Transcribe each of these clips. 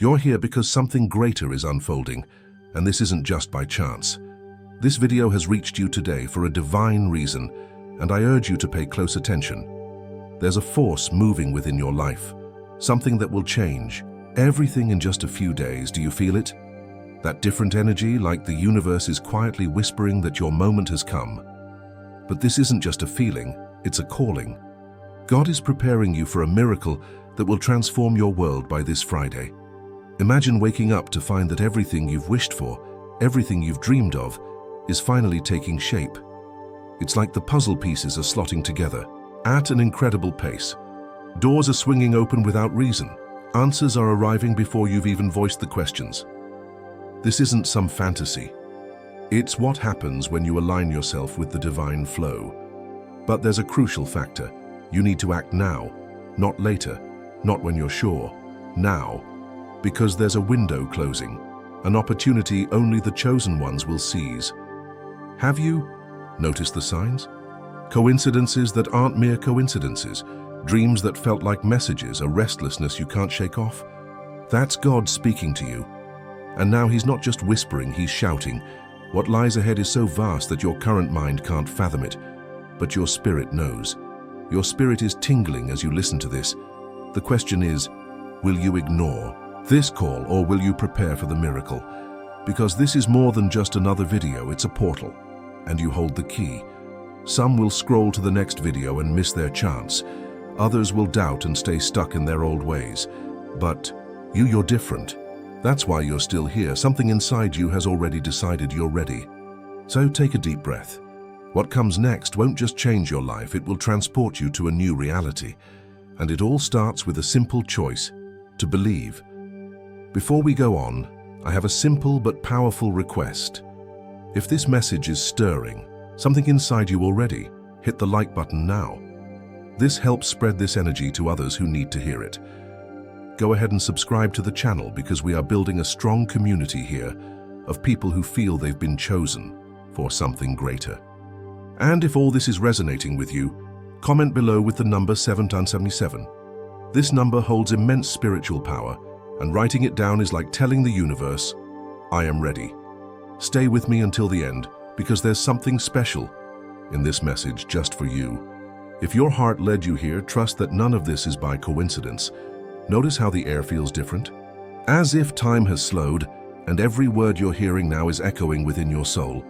You're here because something greater is unfolding, and this isn't just by chance. This video has reached you today for a divine reason, and I urge you to pay close attention. There's a force moving within your life, something that will change everything in just a few days. Do you feel it? That different energy, like the universe is quietly whispering that your moment has come. But this isn't just a feeling, it's a calling. God is preparing you for a miracle that will transform your world by this Friday. Imagine waking up to find that everything you've wished for, everything you've dreamed of, is finally taking shape. It's like the puzzle pieces are slotting together at an incredible pace. Doors are swinging open without reason. Answers are arriving before you've even voiced the questions. This isn't some fantasy. It's what happens when you align yourself with the divine flow. But there's a crucial factor. You need to act now, not later, not when you're sure. Now, because there's a window closing, an opportunity only the chosen ones will seize. Have you noticed the signs? Coincidences that aren't mere coincidences, dreams that felt like messages, a restlessness you can't shake off. That's God speaking to you. And now he's not just whispering, he's shouting. What lies ahead is so vast that your current mind can't fathom it, but your spirit knows. Your spirit is tingling as you listen to this. The question is, will you ignore this call or will you prepare for the miracle? Because this is more than just another video, it's a portal, and you hold the key. Some will scroll to the next video and miss their chance. Others will doubt and stay stuck in their old ways. But you're different. That's why you're still here. Something inside you has already decided you're ready. So take a deep breath. What comes next won't just change your life, it will transport you to a new reality. And it all starts with a simple choice: to believe. Before we go on, I have a simple but powerful request. If this message is stirring something inside you already, hit the like button now. This helps spread this energy to others who need to hear it. Go ahead and subscribe to the channel because we are building a strong community here of people who feel they've been chosen for something greater. And if all this is resonating with you, comment below with the number 777. This number holds immense spiritual power, and writing it down is like telling the universe, I am ready. Stay with me until the end, because there's something special in this message just for you. If your heart led you here, trust that none of this is by coincidence. Notice how the air feels different? As if time has slowed, and every word you're hearing now is echoing within your soul.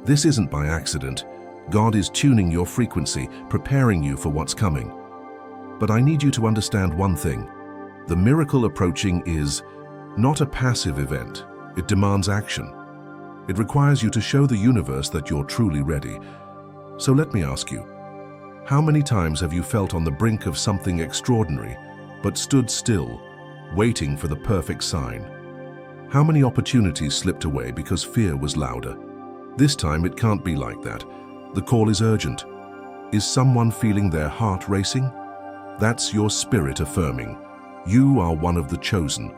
This isn't by accident. God is tuning your frequency, preparing you for what's coming. But I need you to understand one thing. The miracle approaching is not a passive event. It demands action. It requires you to show the universe that you're truly ready. So let me ask you, how many times have you felt on the brink of something extraordinary, but stood still, waiting for the perfect sign? How many opportunities slipped away because fear was louder? This time it can't be like that. The call is urgent. Is someone feeling their heart racing? That's your spirit affirming. You are one of the chosen.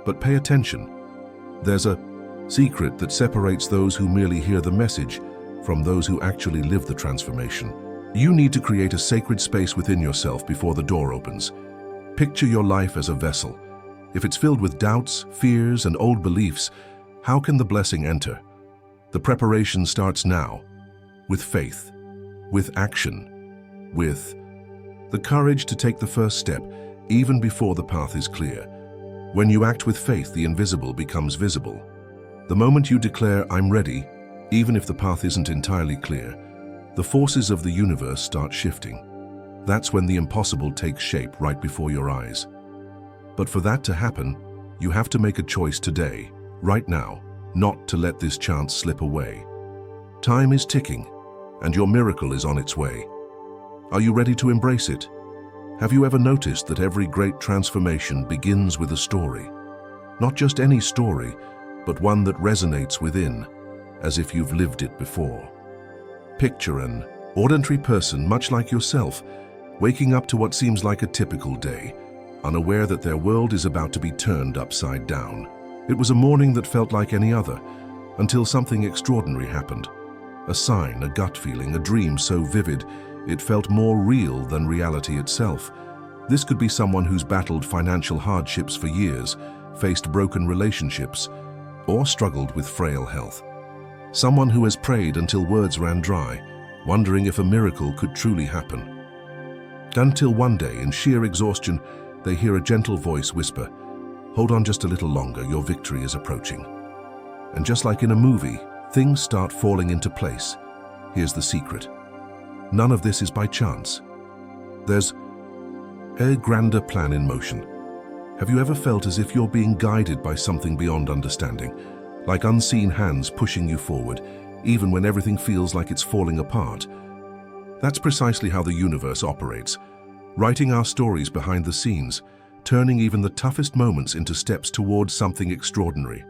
But pay attention. There's a secret that separates those who merely hear the message from those who actually live the transformation. You need to create a sacred space within yourself before the door opens. Picture your life as a vessel. If it's filled with doubts, fears, and old beliefs, how can the blessing enter? The preparation starts now, with faith, with action, with the courage to take the first step, even before the path is clear. When you act with faith, the invisible becomes visible. The moment you declare, I'm ready, even if the path isn't entirely clear, the forces of the universe start shifting. That's when the impossible takes shape right before your eyes. But for that to happen, you have to make a choice today, right now, not to let this chance slip away. Time is ticking, and your miracle is on its way. Are you ready to embrace it? Have you ever noticed that every great transformation begins with a story? Not just any story, but one that resonates within, as if you've lived it before. Picture an ordinary person, much like yourself, waking up to what seems like a typical day, unaware that their world is about to be turned upside down. It was a morning that felt like any other, until something extraordinary happened. A sign, a gut feeling, a dream so vivid, it felt more real than reality itself. This could be someone who's battled financial hardships for years, faced broken relationships, or struggled with frail health. Someone who has prayed until words ran dry, wondering if a miracle could truly happen. Until one day, in sheer exhaustion, they hear a gentle voice whisper, "Hold on just a little longer, your victory is approaching." And just like in a movie, things start falling into place. Here's the secret. None of this is by chance. There's a grander plan in motion. Have you ever felt as if you're being guided by something beyond understanding, like unseen hands pushing you forward, even when everything feels like it's falling apart? That's precisely how the universe operates, writing our stories behind the scenes, turning even the toughest moments into steps towards something extraordinary.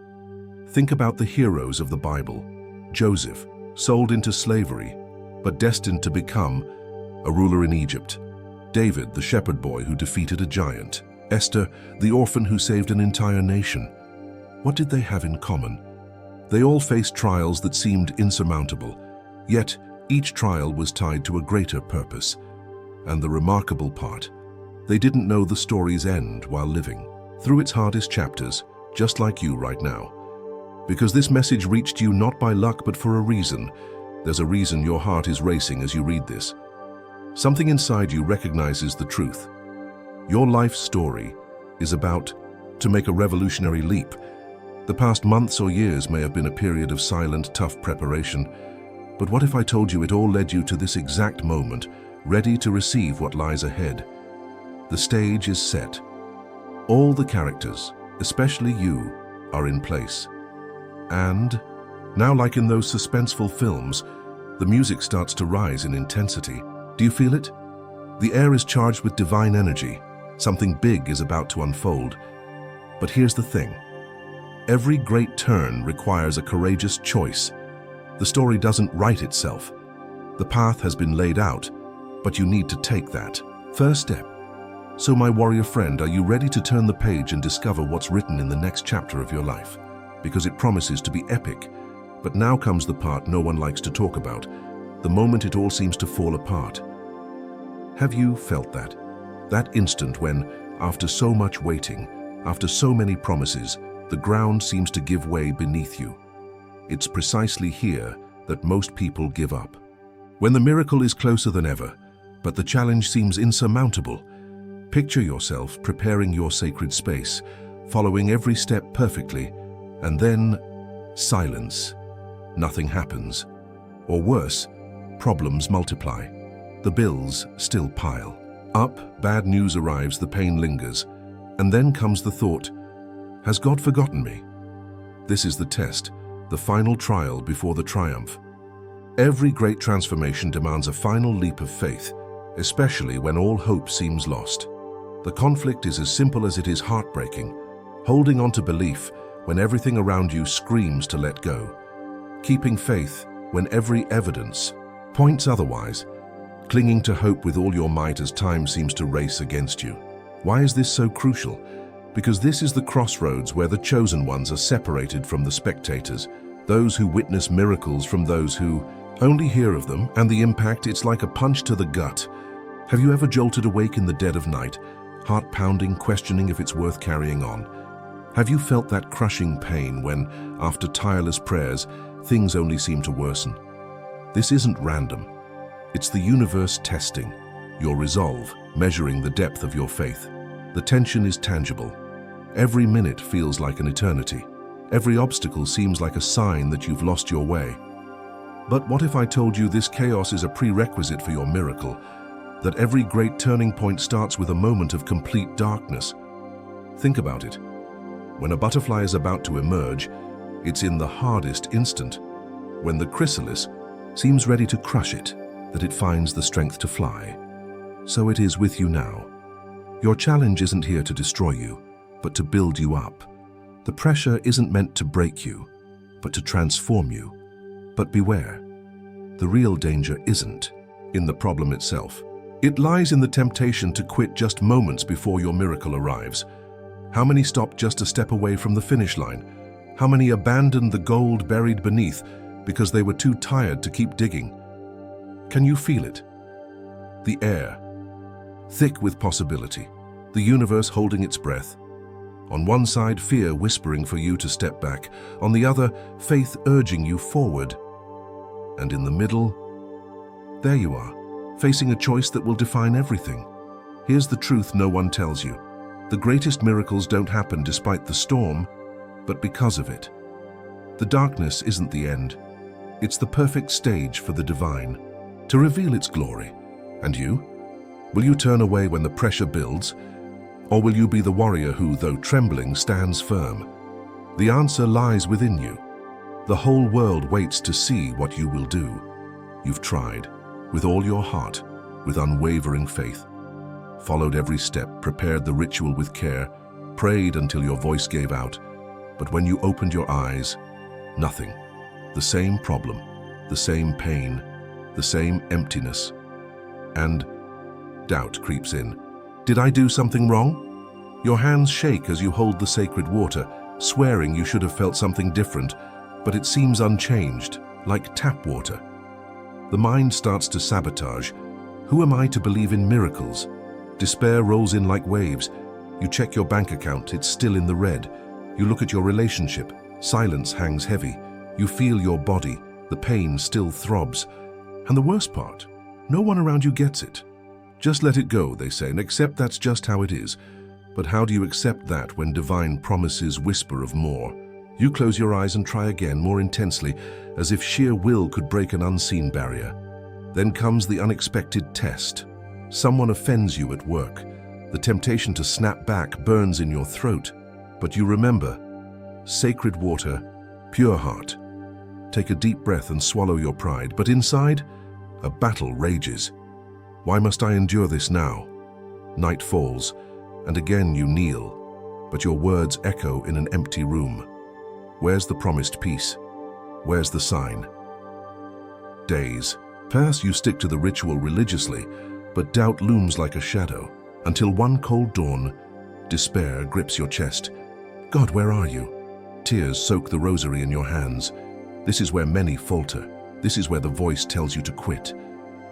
Think about the heroes of the Bible. Joseph, sold into slavery, but destined to become a ruler in Egypt. David, the shepherd boy who defeated a giant. Esther, the orphan who saved an entire nation. What did they have in common? They all faced trials that seemed insurmountable, yet each trial was tied to a greater purpose. And the remarkable part, they didn't know the story's end while living through its hardest chapters, just like you right now. Because this message reached you not by luck but for a reason. There's a reason your heart is racing as you read this. Something inside you recognizes the truth. Your life story is about to make a revolutionary leap. The past months or years may have been a period of silent, tough preparation. But what if I told you it all led you to this exact moment, ready to receive what lies ahead? The stage is set. All the characters, especially you, are in place. And now, like in those suspenseful films, the music starts to rise in intensity. Do you feel it? The air is charged with divine energy. Something big is about to unfold. But here's the thing. Every great turn requires a courageous choice. The story doesn't write itself. The path has been laid out, but you need to take that first step. So my warrior friend, are you ready to turn the page and discover what's written in the next chapter of your life? Because it promises to be epic. But now comes the part no one likes to talk about, the moment it all seems to fall apart. Have you felt that? That instant when, after so much waiting, after so many promises, the ground seems to give way beneath you. It's precisely here that most people give up. When the miracle is closer than ever, but the challenge seems insurmountable, picture yourself preparing your sacred space, following every step perfectly, and then silence. Nothing happens. Or worse, problems multiply. The bills still pile up, bad news arrives, the pain lingers, and then comes the thought, has God forgotten me? This is the test, the final trial before the triumph. Every great transformation demands a final leap of faith, especially when all hope seems lost. The conflict is as simple as it is heartbreaking, holding on to belief when everything around you screams to let go, keeping faith when every evidence points otherwise, clinging to hope with all your might as time seems to race against you. Why is this so crucial? Because this is the crossroads where the chosen ones are separated from the spectators, those who witness miracles from those who only hear of them, and the impact, it's like a punch to the gut. Have you ever jolted awake in the dead of night, heart pounding, questioning if it's worth carrying on? Have you felt that crushing pain when, after tireless prayers, things only seem to worsen? This isn't random. It's the universe testing your resolve, measuring the depth of your faith. The tension is tangible. Every minute feels like an eternity. Every obstacle seems like a sign that you've lost your way. But what if I told you this chaos is a prerequisite for your miracle? That every great turning point starts with a moment of complete darkness? Think about it. When a butterfly is about to emerge, it's in the hardest instant, when the chrysalis seems ready to crush it, that it finds the strength to fly. So it is with you now. Your challenge isn't here to destroy you, but to build you up. The pressure isn't meant to break you, but to transform you. But beware, the real danger isn't in the problem itself. It lies in the temptation to quit just moments before your miracle arrives. How many stopped just a step away from the finish line? How many abandoned the gold buried beneath because they were too tired to keep digging? Can you feel it? The air, thick with possibility, the universe holding its breath. On one side, fear whispering for you to step back. On the other, faith urging you forward. And in the middle, there you are, facing a choice that will define everything. Here's the truth no one tells you. The greatest miracles don't happen despite the storm, but because of it. The darkness isn't the end. It's the perfect stage for the divine, to reveal its glory. And you? Will you turn away when the pressure builds? Or will you be the warrior who, though trembling, stands firm? The answer lies within you. The whole world waits to see what you will do. You've tried, with all your heart, with unwavering faith. Followed every step, prepared the ritual with care, prayed until your voice gave out. But when you opened your eyes, nothing. The same problem, the same pain, the same emptiness. And doubt creeps in. Did I do something wrong? Your hands shake as you hold the sacred water, swearing you should have felt something different, but it seems unchanged, like tap water. The mind starts to sabotage. Who am I to believe in miracles? Despair rolls in like waves. You check your bank account, it's still in the red. You look at your relationship, silence hangs heavy. You feel your body, the pain still throbs. And the worst part, no one around you gets it. Just let it go, they say, and accept that's just how it is. But how do you accept that when divine promises whisper of more? You close your eyes and try again, more intensely, as if sheer will could break an unseen barrier. Then comes the unexpected test. Someone offends you at work. The temptation to snap back burns in your throat. But you remember, sacred water, pure heart. Take a deep breath and swallow your pride. But inside, a battle rages. Why must I endure this now? Night falls, and again you kneel, but your words echo in an empty room. Where's the promised peace? Where's the sign? Days pass, you stick to the ritual religiously, but doubt looms like a shadow, until one cold dawn, despair grips your chest. God, where are you? Tears soak the rosary in your hands. This is where many falter. This is where the voice tells you to quit.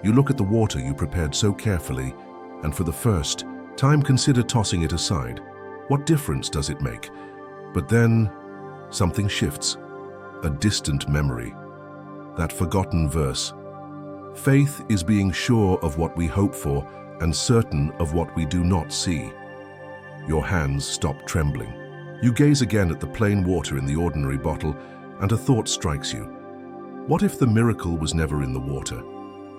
You look at the water you prepared so carefully, and for the first time consider tossing it aside. What difference does it make? But then, something shifts. A distant memory. That forgotten verse. Faith is being sure of what we hope for and certain of what we do not see. Your hands stop trembling. You gaze again at the plain water in the ordinary bottle, and a thought strikes you. What if the miracle was never in the water?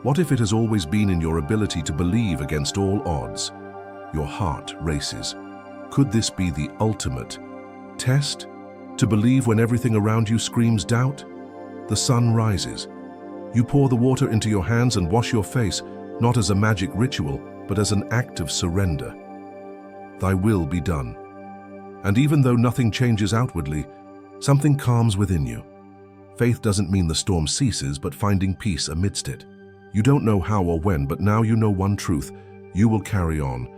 What if it has always been in your ability to believe against all odds? Your heart races. Could this be the ultimate test? To believe when everything around you screams doubt? The sun rises. You pour the water into your hands and wash your face, not as a magic ritual, but as an act of surrender. Thy will be done. And even though nothing changes outwardly, something calms within you. Faith doesn't mean the storm ceases, but finding peace amidst it. You don't know how or when, but now you know one truth. You will carry on,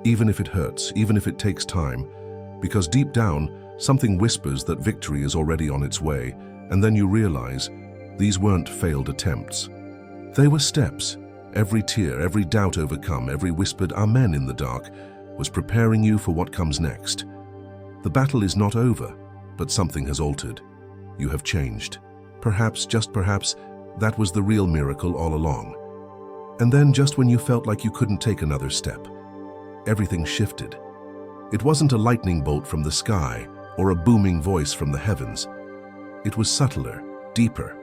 even if it hurts, even if it takes time, because deep down, something whispers that victory is already on its way, and then you realize these weren't failed attempts. They were steps. Every tear, every doubt overcome, every whispered amen in the dark was preparing you for what comes next. The battle is not over, but something has altered. You have changed. Perhaps, just perhaps, that was the real miracle all along. And then, just when you felt like you couldn't take another step, everything shifted. It wasn't a lightning bolt from the sky or a booming voice from the heavens. It was subtler, deeper.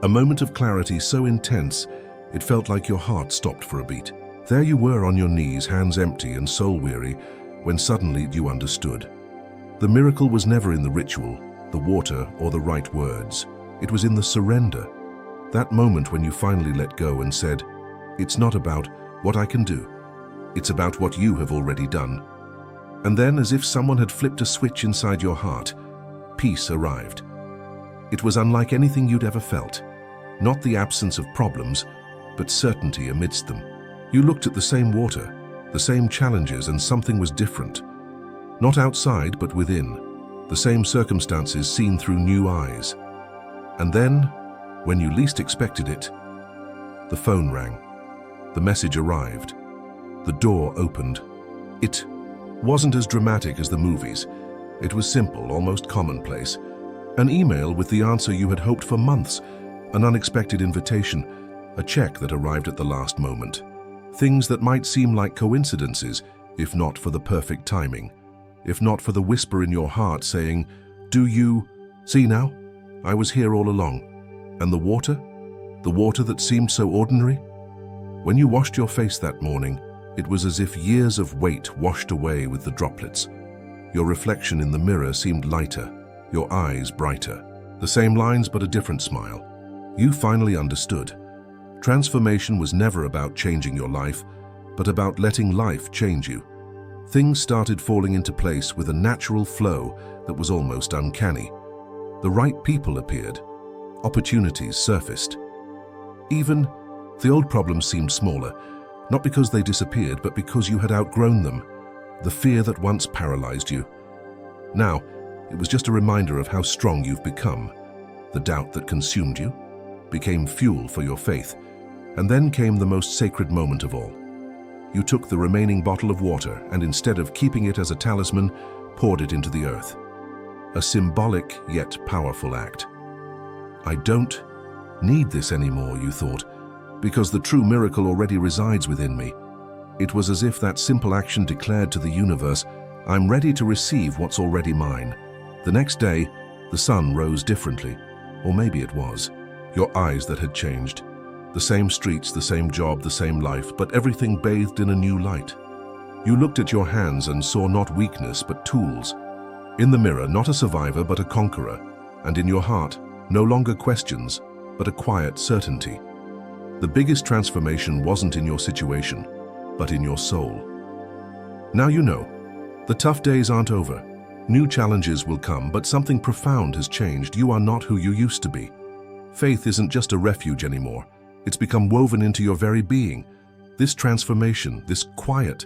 A moment of clarity so intense, it felt like your heart stopped for a beat. There you were on your knees, hands empty and soul weary, when suddenly you understood. The miracle was never in the ritual, the water, or the right words. It was in the surrender. That moment when you finally let go and said, "It's not about what I can do. It's about what you have already done." And then, as if someone had flipped a switch inside your heart, peace arrived. It was unlike anything you'd ever felt. Not the absence of problems, but certainty amidst them. You looked at the same water, the same challenges, and something was different. Not outside, but within. The same circumstances seen through new eyes. And then, when you least expected it, the phone rang. The message arrived. The door opened. It wasn't as dramatic as the movies. It was simple, almost commonplace. An email with the answer you had hoped for months, an unexpected invitation, a check that arrived at the last moment. Things that might seem like coincidences, if not for the perfect timing, if not for the whisper in your heart saying, "Do you see now? I was here all along." And the water that seemed so ordinary? When you washed your face that morning, it was as if years of weight washed away with the droplets. Your reflection in the mirror seemed lighter, your eyes brighter. The same lines but a different smile. You finally understood. Transformation was never about changing your life, but about letting life change you. Things started falling into place with a natural flow that was almost uncanny. The right people appeared. Opportunities surfaced. Even the old problems seemed smaller, not because they disappeared, but because you had outgrown them. The fear that once paralyzed you. Now, it was just a reminder of how strong you've become. The doubt that consumed you became fuel for your faith. And then came the most sacred moment of all. You took the remaining bottle of water and instead of keeping it as a talisman, poured it into the earth. A symbolic yet powerful act. I don't need this anymore, you thought, because the true miracle already resides within me. It was as if that simple action declared to the universe, I'm ready to receive what's already mine. The next day, the sun rose differently, or maybe it was. Your eyes that had changed. The same streets, the same job, the same life, but everything bathed in a new light. You looked at your hands and saw not weakness, but tools. In the mirror, not a survivor, but a conqueror. And in your heart, no longer questions, but a quiet certainty. The biggest transformation wasn't in your situation, but in your soul. Now you know, the tough days aren't over. New challenges will come, but something profound has changed. You are not who you used to be. Faith isn't just a refuge anymore. It's become woven into your very being. This transformation, this quiet,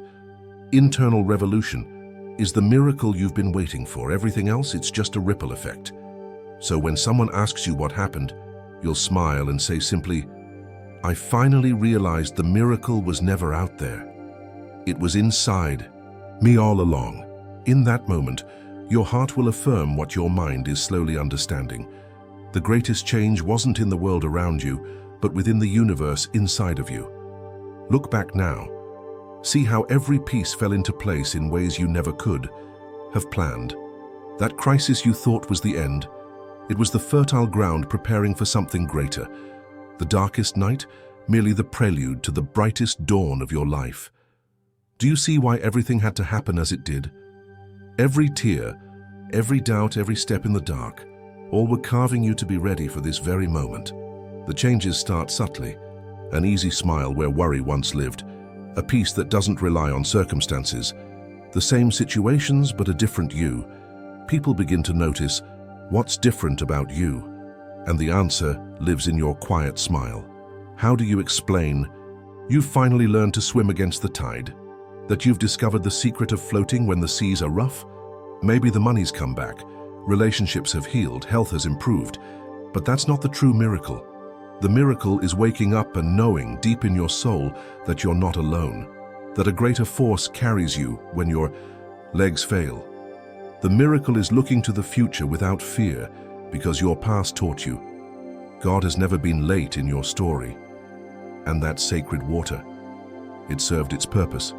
internal revolution, is the miracle you've been waiting for. Everything else, it's just a ripple effect. So when someone asks you what happened, you'll smile and say simply, I finally realized the miracle was never out there. It was inside me all along. In that moment, your heart will affirm what your mind is slowly understanding. The greatest change wasn't in the world around you, but within the universe inside of you. Look back now. See how every piece fell into place in ways you never could have planned. That crisis you thought was the end, it was the fertile ground preparing for something greater. The darkest night, merely the prelude to the brightest dawn of your life. Do you see why everything had to happen as it did? Every tear, every doubt, every step in the dark, all were carving you to be ready for this very moment. The changes start subtly, an easy smile where worry once lived, a peace that doesn't rely on circumstances, the same situations but a different you. People begin to notice what's different about you, and the answer lives in your quiet smile. How do you explain you've finally learned to swim against the tide? That you've discovered the secret of floating when the seas are rough? Maybe the money's come back, relationships have healed, health has improved, but that's not the true miracle. The miracle is waking up and knowing deep in your soul that you're not alone, that a greater force carries you when your legs fail. The miracle is looking to the future without fear because your past taught you. God has never been late in your story. And that sacred water, it served its purpose.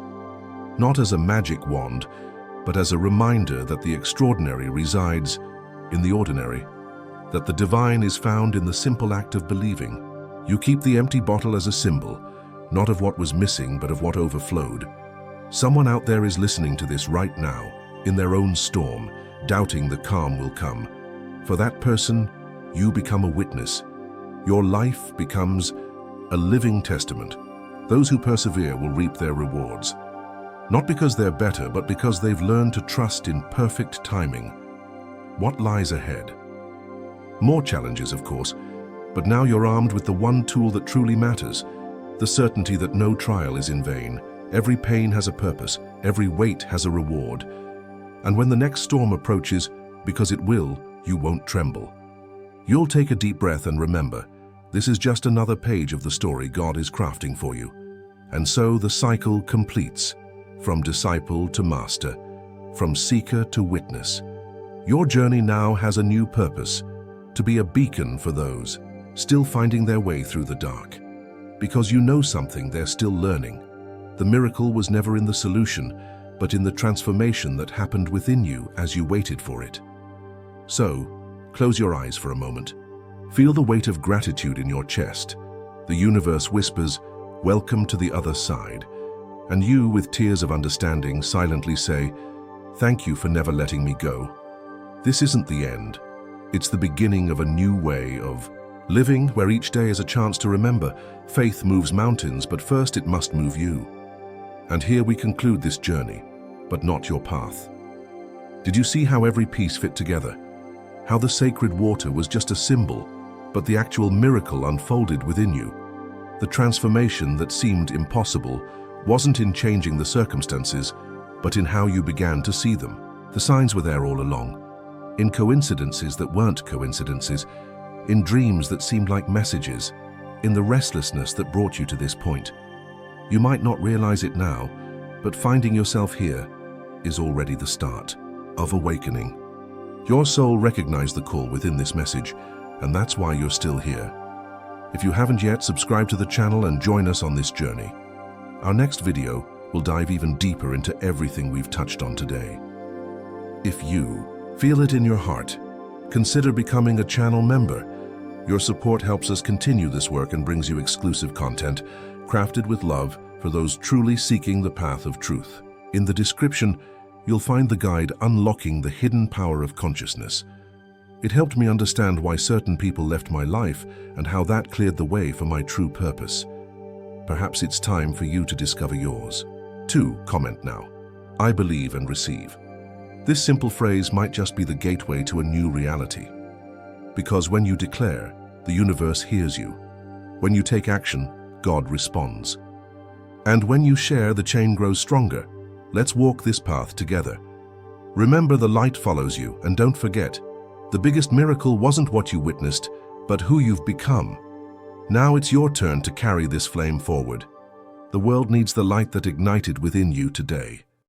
Not as a magic wand, but as a reminder that the extraordinary resides in the ordinary. That the divine is found in the simple act of believing. You keep the empty bottle as a symbol, not of what was missing, but of what overflowed. Someone out there is listening to this right now, in their own storm, doubting the calm will come. For that person, you become a witness. Your life becomes a living testament. Those who persevere will reap their rewards. Not because they're better, but because they've learned to trust in perfect timing. What lies ahead? More challenges, of course, but now you're armed with the one tool that truly matters, the certainty that no trial is in vain. Every pain has a purpose, every weight has a reward. And when the next storm approaches, because it will, you won't tremble. You'll take a deep breath and remember, this is just another page of the story God is crafting for you. And so the cycle completes, from disciple to master, from seeker to witness. Your journey now has a new purpose, to be a beacon for those still finding their way through the dark. Because you know something they're still learning. The miracle was never in the solution, but in the transformation that happened within you as you waited for it. So, close your eyes for a moment. Feel the weight of gratitude in your chest. The universe whispers, "Welcome to the other side." And you, with tears of understanding, silently say, "Thank you for never letting me go." This isn't the end. It's the beginning of a new way of living, where each day is a chance to remember, faith moves mountains, but first it must move you. And here we conclude this journey, but not your path. Did you see how every piece fit together? How the sacred water was just a symbol, but the actual miracle unfolded within you. The transformation that seemed impossible wasn't in changing the circumstances, but in how you began to see them. The signs were there all along, in coincidences that weren't coincidences, in dreams that seemed like messages, in the restlessness that brought you to this point. You might not realize it now, but finding yourself here is already the start of awakening. Your soul recognized the call within this message, and that's why you're still here. If you haven't yet, subscribe to the channel and join us on this journey. Our next video will dive even deeper into everything we've touched on today. If you feel it in your heart, consider becoming a channel member. Your support helps us continue this work and brings you exclusive content, crafted with love for those truly seeking the path of truth. In the description, you'll find the guide Unlocking the Hidden Power of Consciousness. It helped me understand why certain people left my life and how that cleared the way for my true purpose. Perhaps it's time for you to discover yours. 2. Comment now. I believe and receive. This simple phrase might just be the gateway to a new reality. Because when you declare, the universe hears you. When you take action, God responds. And when you share, the chain grows stronger. Let's walk this path together. Remember, the light follows you, and don't forget, the biggest miracle wasn't what you witnessed, but who you've become. Now it's your turn to carry this flame forward. The world needs the light that ignited within you today.